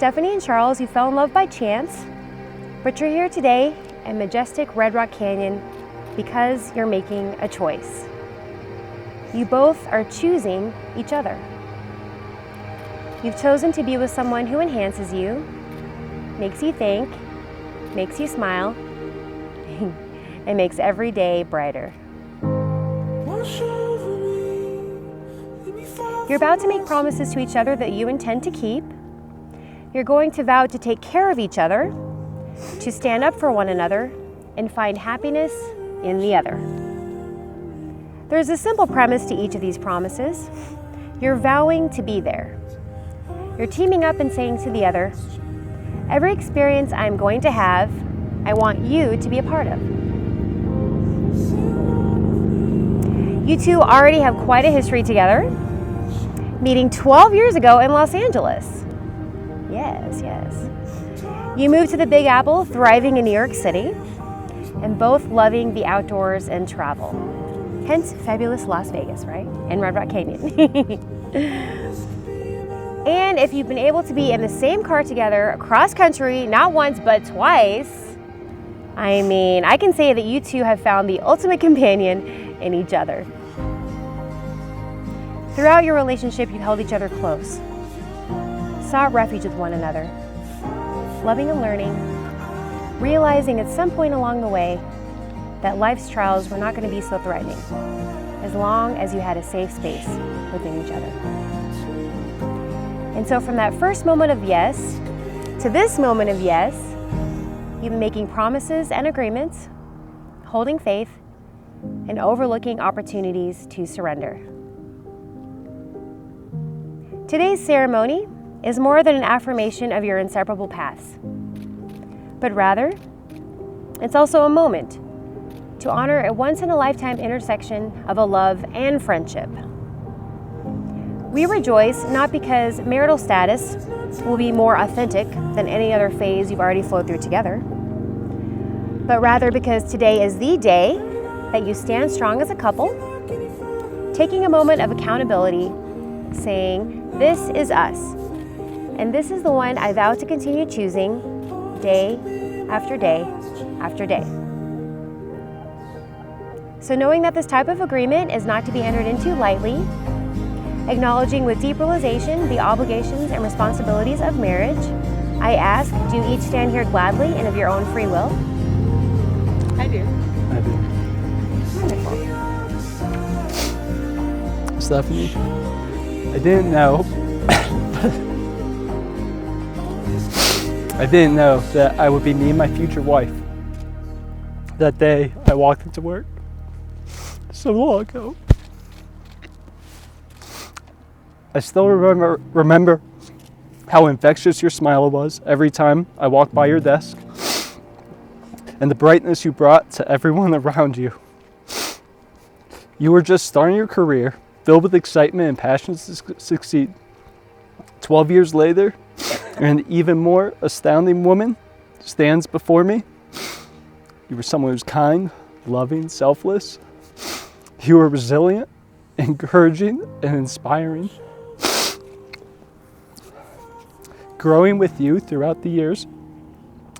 Stephanie and Charles, who fell in love by chance, but you're here today in majestic Red Rock Canyon because you're making a choice. You both are choosing each other. You've chosen to be with someone who enhances you, makes you think, makes you smile, and makes every day brighter. You're about to make promises to each other that you intend to keep. You're going to vow to take care of each other, to stand up for one another, and find happiness in the other. There's a simple premise to each of these promises. You're vowing to be there. You're teaming up and saying to the other, every experience I'm going to have, I want you to be a part of. You two already have quite a history together, meeting 12 years ago in Los Angeles. Yes. You moved to the Big Apple, thriving in New York City, and both loving the outdoors and travel. Hence, fabulous Las Vegas, right? And Red Rock Canyon. And if you've been able to be in the same car together across country, not once, but twice, I mean, I can say that you two have found the ultimate companion in each other. Throughout your relationship, you've held each other close, sought refuge with one another, loving and learning, realizing at some point along the way that life's trials were not going to be so threatening, as long as you had a safe space within each other. And so from that first moment of yes to this moment of yes, you've been making promises and agreements, holding faith, and overlooking opportunities to surrender. Today's ceremony is more than an affirmation of your inseparable paths, but rather, it's also a moment to honor a once-in-a-lifetime intersection of a love and friendship. We rejoice not because marital status will be more authentic than any other phase you've already flowed through together, but rather because today is the day that you stand strong as a couple, taking a moment of accountability, saying, this is us, and this is the one I vow to continue choosing day after day after day. So knowing that this type of agreement is not to be entered into lightly, acknowledging with deep realization the obligations and responsibilities of marriage, I ask, do you each stand here gladly and of your own free will? I do. Wonderful. Stephanie, I didn't know that I would be meeting my future wife that day I walked into work so long ago. I still remember how infectious your smile was every time I walked by your desk, and the brightness you brought to everyone around you. You were just starting your career, filled with excitement and passion to succeed. 12 years later, an even more astounding woman stands before me. You were someone who's kind, loving, selfless. You were resilient, encouraging, and inspiring. Growing with you throughout the years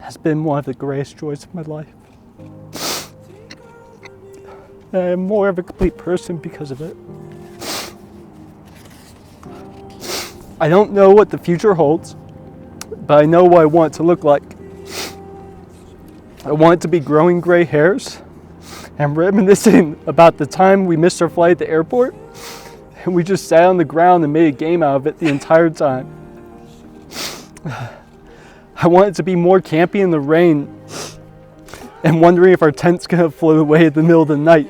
has been one of the greatest joys of my life. And I am more of a complete person because of it. I don't know what the future holds, but I know what I want it to look like. I want it to be growing gray hairs and reminiscing about the time we missed our flight at the airport and we just sat on the ground and made a game out of it the entire time. I want it to be more campy in the rain and wondering if our tent's gonna float away in the middle of the night,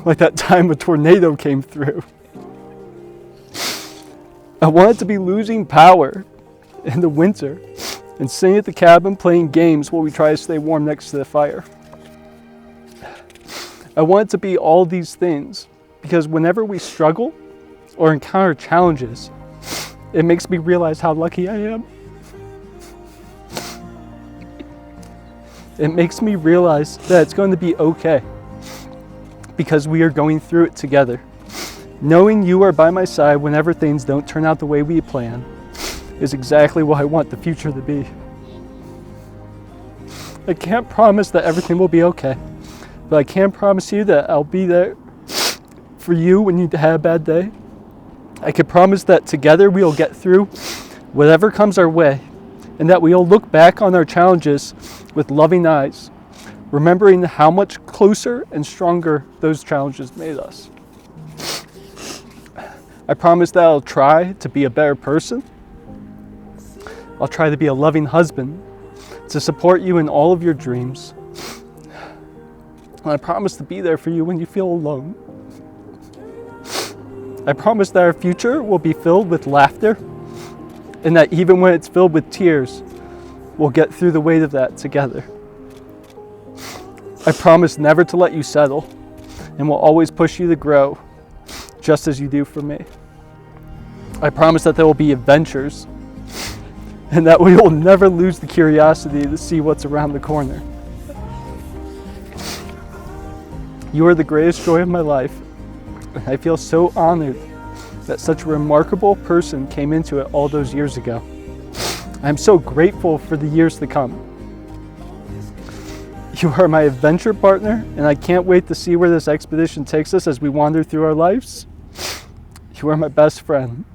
like that time a tornado came through. I want it to be losing power in the winter and sitting at the cabin playing games while we try to stay warm next to the fire. I want it to be all these things because whenever we struggle or encounter challenges, it makes me realize how lucky I am. It makes me realize that it's going to be okay because we are going through it together. Knowing you are by my side whenever things don't turn out the way we plan is exactly what I want the future to be. I can't promise that everything will be okay, but I can promise you that I'll be there for you when you have a bad day. I can promise that together we'll get through whatever comes our way, and that we'll look back on our challenges with loving eyes, remembering how much closer and stronger those challenges made us. I promise that I'll try to be a better person. I'll try to be a loving husband, to support you in all of your dreams. And I promise to be there for you when you feel alone. I promise that our future will be filled with laughter, and that even when it's filled with tears, we'll get through the weight of that together. I promise never to let you settle, and will always push you to grow, just as you do for me. I promise that there will be adventures, and that we will never lose the curiosity to see what's around the corner. You are the greatest joy of my life, and I feel so honored that such a remarkable person came into it all those years ago. I'm so grateful for the years to come. You are my adventure partner, and I can't wait to see where this expedition takes us as we wander through our lives. You are my best friend.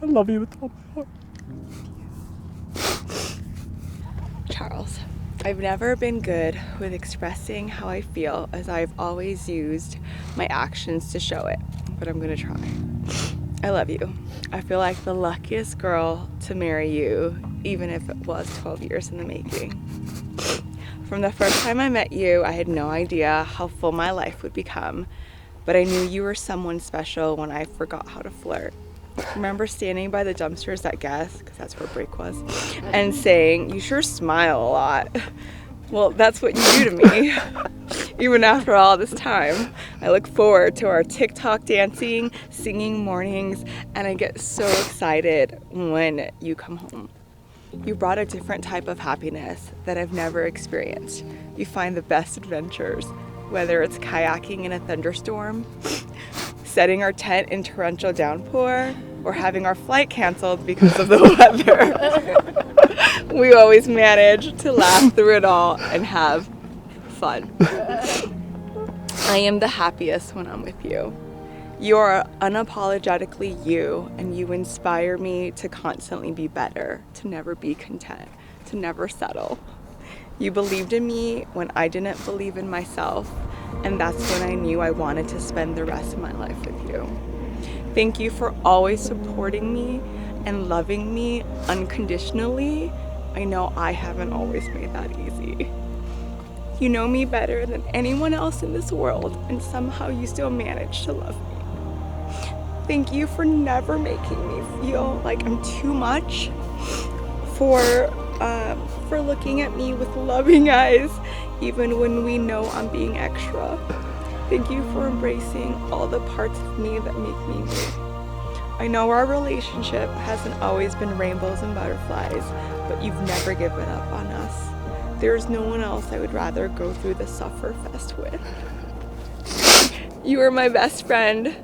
I love you with all my heart. Charles, I've never been good with expressing how I feel, as I've always used my actions to show it, but I'm gonna try. I love you. I feel like the luckiest girl to marry you, even if it was 12 years in the making. From the first time I met you, I had no idea how full my life would become, but I knew you were someone special when I forgot how to flirt. Remember standing by the dumpsters at Guess, because that's where break was, and saying, "You sure smile a lot." Well, that's what you do to me. Even after all this time, I look forward to our TikTok dancing, singing mornings, and I get so excited when you come home. You brought a different type of happiness that I've never experienced. You find the best adventures, whether it's kayaking in a thunderstorm, setting our tent in torrential downpour, or having our flight canceled because of the weather. We always manage to laugh through it all and have fun. I am the happiest when I'm with you. You are unapologetically you, and you inspire me to constantly be better, to never be content, to never settle. You believed in me when I didn't believe in myself, and that's when I knew I wanted to spend the rest of my life with you. Thank you for always supporting me and loving me unconditionally. I know I haven't always made that easy. You know me better than anyone else in this world, and somehow you still manage to love me. Thank you for never making me feel like I'm too much, for looking at me with loving eyes, even when we know I'm being extra. Thank you for embracing all the parts of me that make me me. I know our relationship hasn't always been rainbows and butterflies, but you've never given up on us. There's no one else I would rather go through the sufferfest with. You are my best friend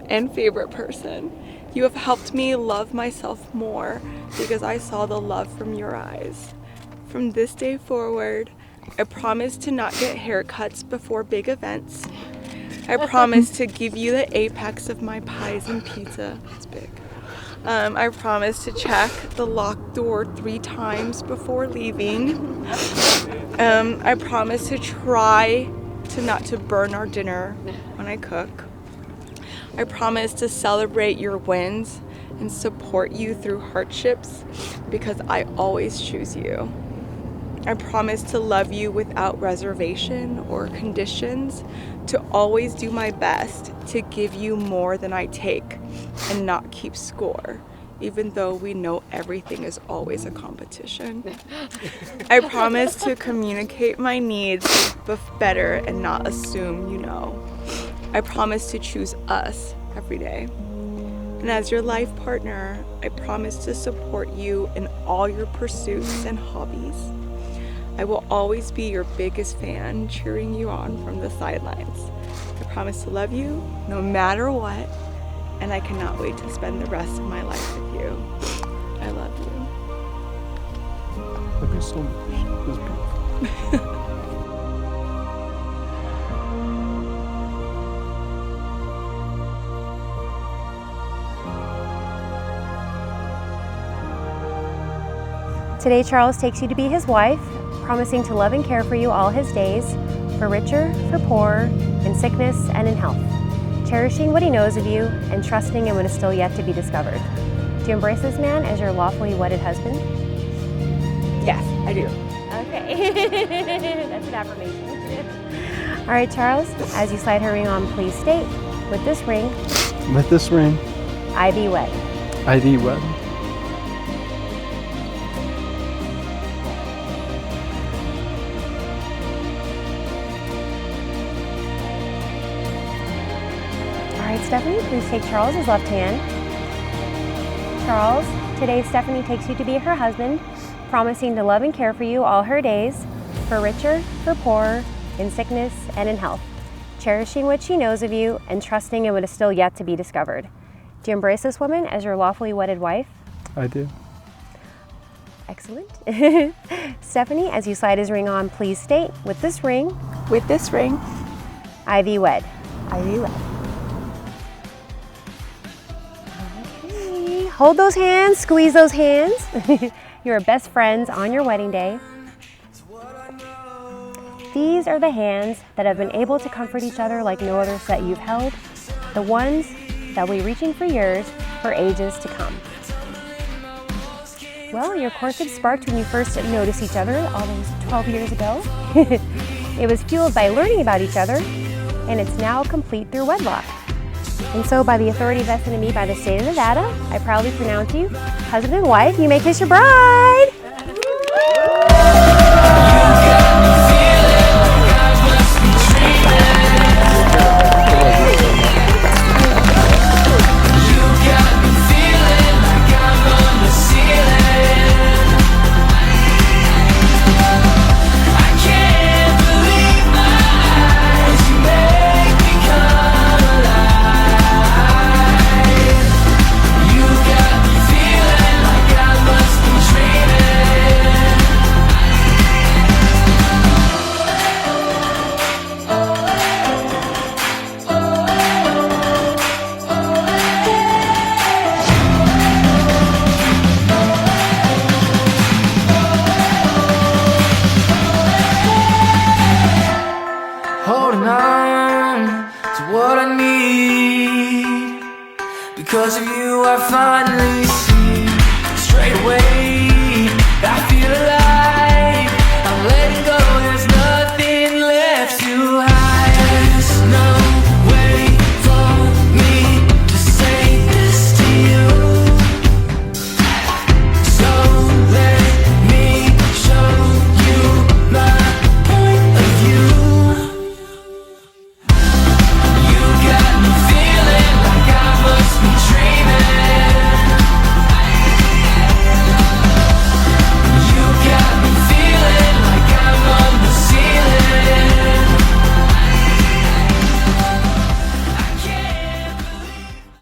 and favorite person. You have helped me love myself more because I saw the love from your eyes. From this day forward, I promise to not get haircuts before big events. I promise to give you the apex of my pies and pizza. It's big. I promise to check the locked door 3 times before leaving. I promise to try not to burn our dinner when I cook. I promise to celebrate your wins and support you through hardships because I always choose you. I promise to love you without reservation or conditions, to always do my best to give you more than I take and not keep score, even though we know everything is always a competition. I promise to communicate my needs better and not assume you know. I promise to choose us every day. And as your life partner, I promise to support you in all your pursuits and hobbies. I will always be your biggest fan, cheering you on from the sidelines. I promise to love you no matter what, and I cannot wait to spend the rest of my life with you. Love you so much. It was beautiful. Today, Charles takes you to be his wife, promising to love and care for you all his days, for richer, for poorer, in sickness and in health, cherishing what he knows of you and trusting in what is still yet to be discovered. Do you embrace this man as your lawfully wedded husband? Yes, I do. Okay. That's an affirmation. All right, Charles, as you slide her ring on, please state, with this ring, I thee wed. I thee wed. All right, Stephanie, please take Charles's left hand. Charles, today Stephanie takes you to be her husband, promising to love and care for you all her days, for richer, for poorer, in sickness and in health, cherishing what she knows of you and trusting in what is still yet to be discovered. Do you embrace this woman as your lawfully wedded wife? I do. Excellent. Stephanie, as you slide his ring on, please state, with this ring, I thee wed. thee wed. Okay. Hold those hands, squeeze those hands. You are best friends on your wedding day. These are the hands that have been able to comfort each other like no others that you've held, the ones that will be reaching for yours for ages to come. Well, your courtship sparked when you first noticed each other all those 12 years ago. It was fueled by learning about each other, and it's now complete through wedlock. And so, by the authority vested in me by the state of Nevada, I proudly pronounce you husband and wife. You may kiss your bride.